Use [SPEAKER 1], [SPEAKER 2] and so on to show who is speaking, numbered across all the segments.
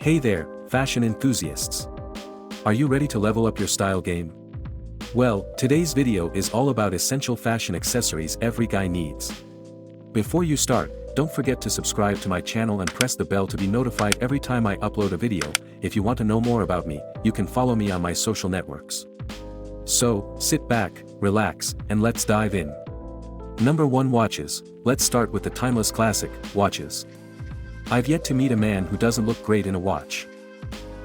[SPEAKER 1] Hey there, fashion enthusiasts. Are you ready to level up your style game? Well, today's video is all about essential fashion accessories every guy needs. Before you start, don't forget to subscribe to my channel and press the bell to be notified every time I upload a video. If you want to know more about me, you can follow me on my social networks. So, sit back, relax, and let's dive in. Number 1, watches. Let's start with the timeless classic, watches. I've yet to meet a man who doesn't look great in a watch.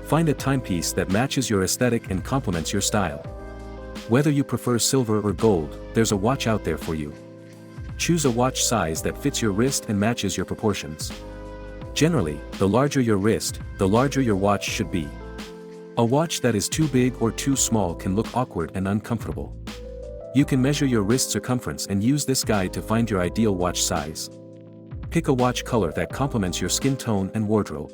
[SPEAKER 1] Find a timepiece that matches your aesthetic and complements your style. Whether you prefer silver or gold, there's a watch out there for you. Choose a watch size that fits your wrist and matches your proportions. Generally, the larger your wrist, the larger your watch should be. A watch that is too big or too small can look awkward and uncomfortable. You can measure your wrist circumference and use this guide to find your ideal watch size. Pick a watch color that complements your skin tone and wardrobe.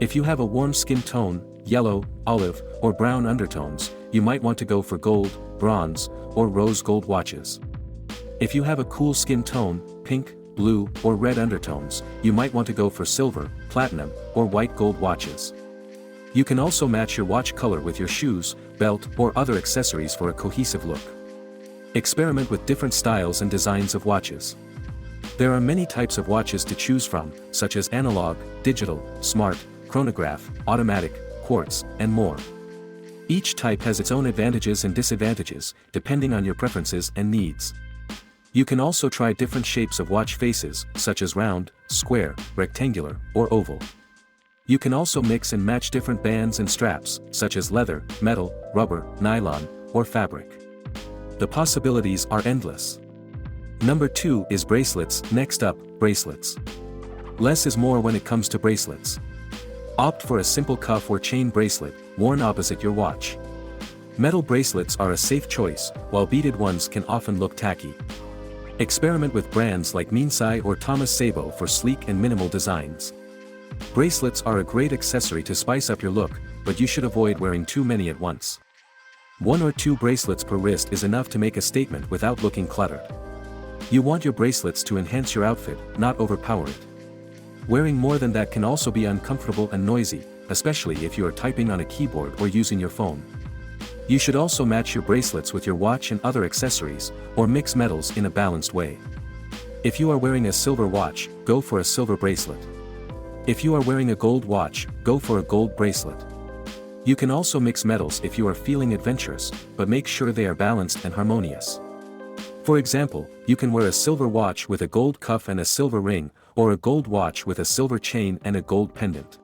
[SPEAKER 1] If you have a warm skin tone, yellow, olive, or brown undertones, you might want to go for gold, bronze, or rose gold watches. If you have a cool skin tone, pink, blue, or red undertones, you might want to go for silver, platinum, or white gold watches. You can also match your watch color with your shoes, belt, or other accessories for a cohesive look. Experiment with different styles and designs of watches. There are many types of watches to choose from, such as analog, digital, smart, chronograph, automatic, quartz, and more. Each type has its own advantages and disadvantages, depending on your preferences and needs. You can also try different shapes of watch faces, such as round, square, rectangular, or oval. You can also mix and match different bands and straps, such as leather, metal, rubber, nylon, or fabric. The possibilities are endless. Number 2 is bracelets. Next up, bracelets. Less is more when it comes to bracelets. Opt for a simple cuff or chain bracelet, worn opposite your watch. Metal bracelets are a safe choice, while beaded ones can often look tacky. Experiment with brands like Minsai or Thomas Sabo for sleek and minimal designs. Bracelets are a great accessory to spice up your look, but you should avoid wearing too many at once. 1 or 2 bracelets per wrist is enough to make a statement without looking cluttered. You want your bracelets to enhance your outfit, not overpower it. Wearing more than that can also be uncomfortable and noisy, especially if you are typing on a keyboard or using your phone. You should also match your bracelets with your watch and other accessories, or mix metals in a balanced way. If you are wearing a silver watch, go for a silver bracelet. If you are wearing a gold watch, go for a gold bracelet. You can also mix metals if you are feeling adventurous, but make sure they are balanced and harmonious. For example, you can wear a silver watch with a gold cuff and a silver ring, or a gold watch with a silver chain and a gold pendant.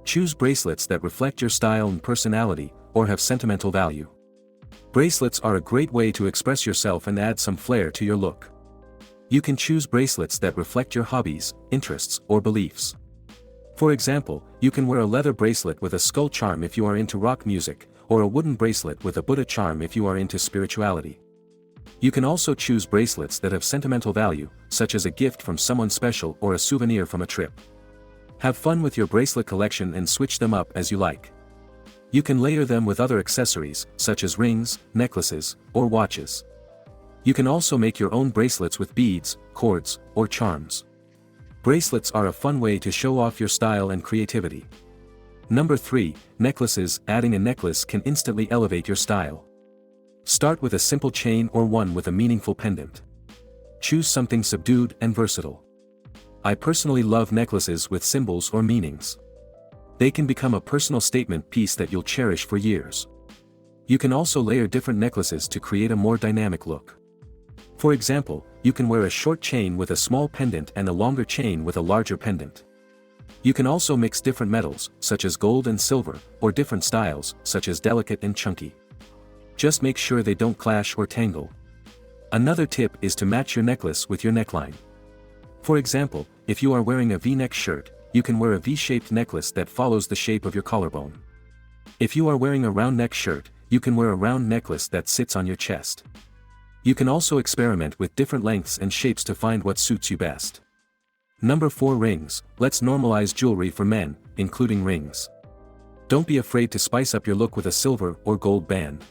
[SPEAKER 1] Choose bracelets that reflect your style and personality, or have sentimental value. Bracelets are a great way to express yourself and add some flair to your look. You can choose bracelets that reflect your hobbies, interests, or beliefs. For example, you can wear a leather bracelet with a skull charm if you are into rock music, or a wooden bracelet with a Buddha charm if you are into spirituality. You can also choose bracelets that have sentimental value, such as a gift from someone special or a souvenir from a trip. Have fun with your bracelet collection and switch them up as you like. You can layer them with other accessories, such as rings, necklaces, or watches. You can also make your own bracelets with beads, cords, or charms. Bracelets are a fun way to show off your style and creativity. Number 3, necklaces. Adding a necklace can instantly elevate your style. Start with a simple chain or one with a meaningful pendant. Choose something subdued and versatile. I personally love necklaces with symbols or meanings. They can become a personal statement piece that you'll cherish for years. You can also layer different necklaces to create a more dynamic look. For example, you can wear a short chain with a small pendant and a longer chain with a larger pendant. You can also mix different metals, such as gold and silver, or different styles, such as delicate and chunky. Just make sure they don't clash or tangle. Another tip is to match your necklace with your neckline. For example, if you are wearing a V-neck shirt, you can wear a V-shaped necklace that follows the shape of your collarbone. If you are wearing a round neck shirt, you can wear a round necklace that sits on your chest. You can also experiment with different lengths and shapes to find what suits you best. Number 4, rings. Let's normalize jewelry for men, including rings. Don't be afraid to spice up your look with a silver or gold band.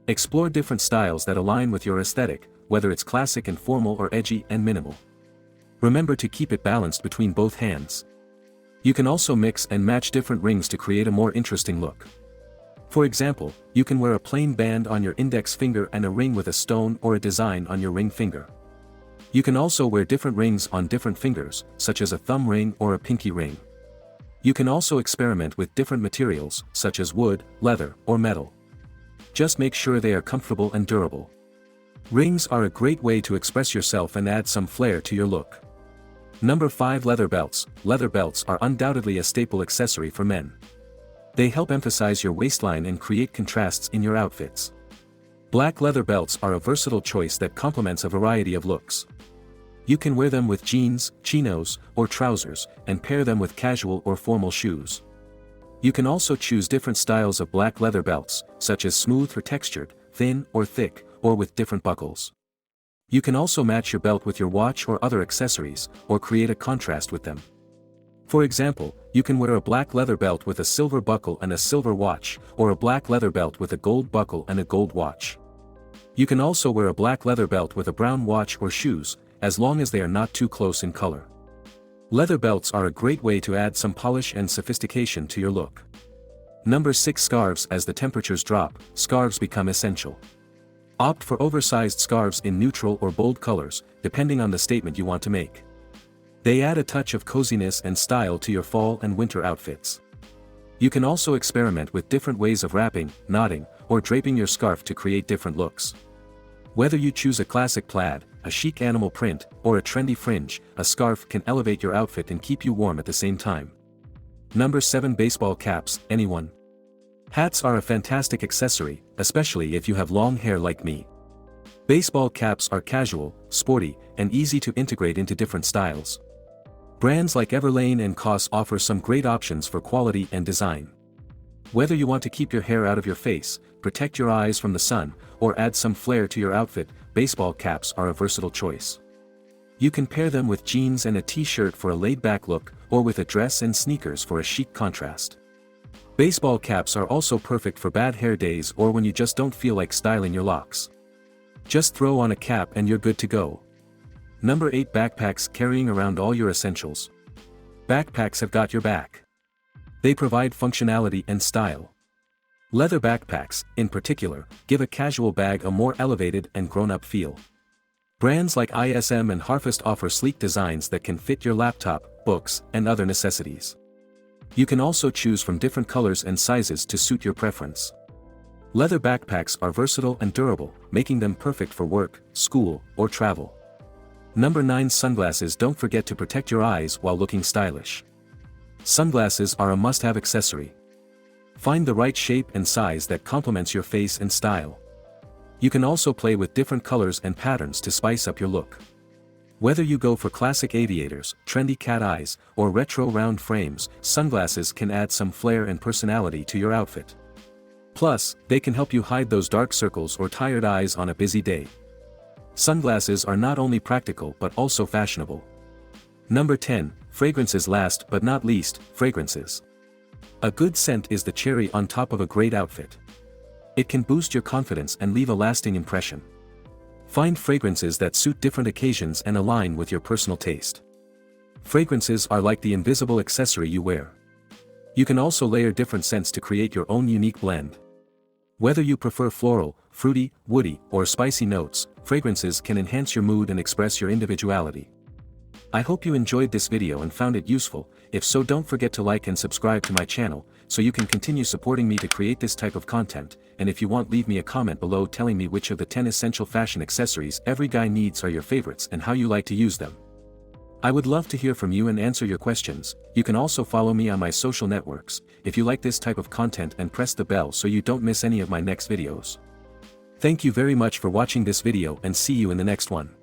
[SPEAKER 1] Explore different styles that align with your aesthetic, whether it's classic and formal or edgy and minimal. Remember to keep it balanced between both hands. You can also mix and match different rings to create a more interesting look. For example, you can wear a plain band on your index finger and a ring with a stone or a design on your ring finger. You can also wear different rings on different fingers, such as a thumb ring or a pinky ring. You can also experiment with different materials, such as wood, leather, or metal. Just make sure they are comfortable and durable. Rings are a great way to express yourself and add some flair to your look. Number 5. Leather belts. Leather belts are undoubtedly a staple accessory for men. They help emphasize your waistline and create contrasts in your outfits. Black leather belts are a versatile choice that complements a variety of looks. You can wear them with jeans, chinos, or trousers, and pair them with casual or formal shoes. You can also choose different styles of black leather belts, such as smooth or textured, thin or thick, or with different buckles. You can also match your belt with your watch or other accessories, or create a contrast with them. For example, you can wear a black leather belt with a silver buckle and a silver watch, or a black leather belt with a gold buckle and a gold watch. You can also wear a black leather belt with a brown watch or shoes, as long as they are not too close in color. Leather belts are a great way to add some polish and sophistication to your look. Number 6. Scarves. As the temperatures drop, scarves become essential. Opt for oversized scarves in neutral or bold colors, depending on the statement you want to make. They add a touch of coziness and style to your fall and winter outfits. You can also experiment with different ways of wrapping, knotting, or draping your scarf to create different looks. Whether you choose a classic plaid, a chic animal print, or a trendy fringe, a scarf can elevate your outfit and keep you warm at the same time. Number 7. Baseball caps. Anyone? Hats are a fantastic accessory, especially if you have long hair like me. Baseball caps are casual, sporty, and easy to integrate into different styles. Brands like Everlane and COS offer some great options for quality and design. Whether you want to keep your hair out of your face, protect your eyes from the sun, or add some flair to your outfit, baseball caps are a versatile choice. You can pair them with jeans and a t-shirt for a laid-back look, or with a dress and sneakers for a chic contrast. Baseball caps are also perfect for bad hair days or when you just don't feel like styling your locks. Just throw on a cap and you're good to go. Number 8. Backpacks. Carrying around all your essentials. Backpacks have got your back. They provide functionality and style. Leather backpacks, in particular, give a casual bag a more elevated and grown-up feel. Brands like ISM and Harfest offer sleek designs that can fit your laptop, books, and other necessities. You can also choose from different colors and sizes to suit your preference. Leather backpacks are versatile and durable, making them perfect for work, school, or travel. Number 9. Sunglasses. Don't forget to protect your eyes while looking stylish. Sunglasses are a must-have accessory. Find the right shape and size that complements your face and style. You can also play with different colors and patterns to spice up your look. Whether you go for classic aviators, trendy cat eyes, or retro round frames, sunglasses can add some flair and personality to your outfit. Plus, they can help you hide those dark circles or tired eyes on a busy day. Sunglasses are not only practical but also fashionable. Number 10. Fragrances. Last but not least, fragrances. A good scent is the cherry on top of a great outfit. It can boost your confidence and leave a lasting impression. Find fragrances that suit different occasions and align with your personal taste. Fragrances are like the invisible accessory you wear. You can also layer different scents to create your own unique blend. Whether you prefer floral, fruity, woody, or spicy notes, fragrances can enhance your mood and express your individuality. I hope you enjoyed this video and found it useful. If so, don't forget to like and subscribe to my channel, so you can continue supporting me to create this type of content, and if you want, leave me a comment below telling me which of the 10 essential fashion accessories every guy needs are your favorites and how you like to use them. I would love to hear from you and answer your questions. You can also follow me on my social networks, if you like this type of content, and press the bell so you don't miss any of my next videos. Thank you very much for watching this video and see you in the next one.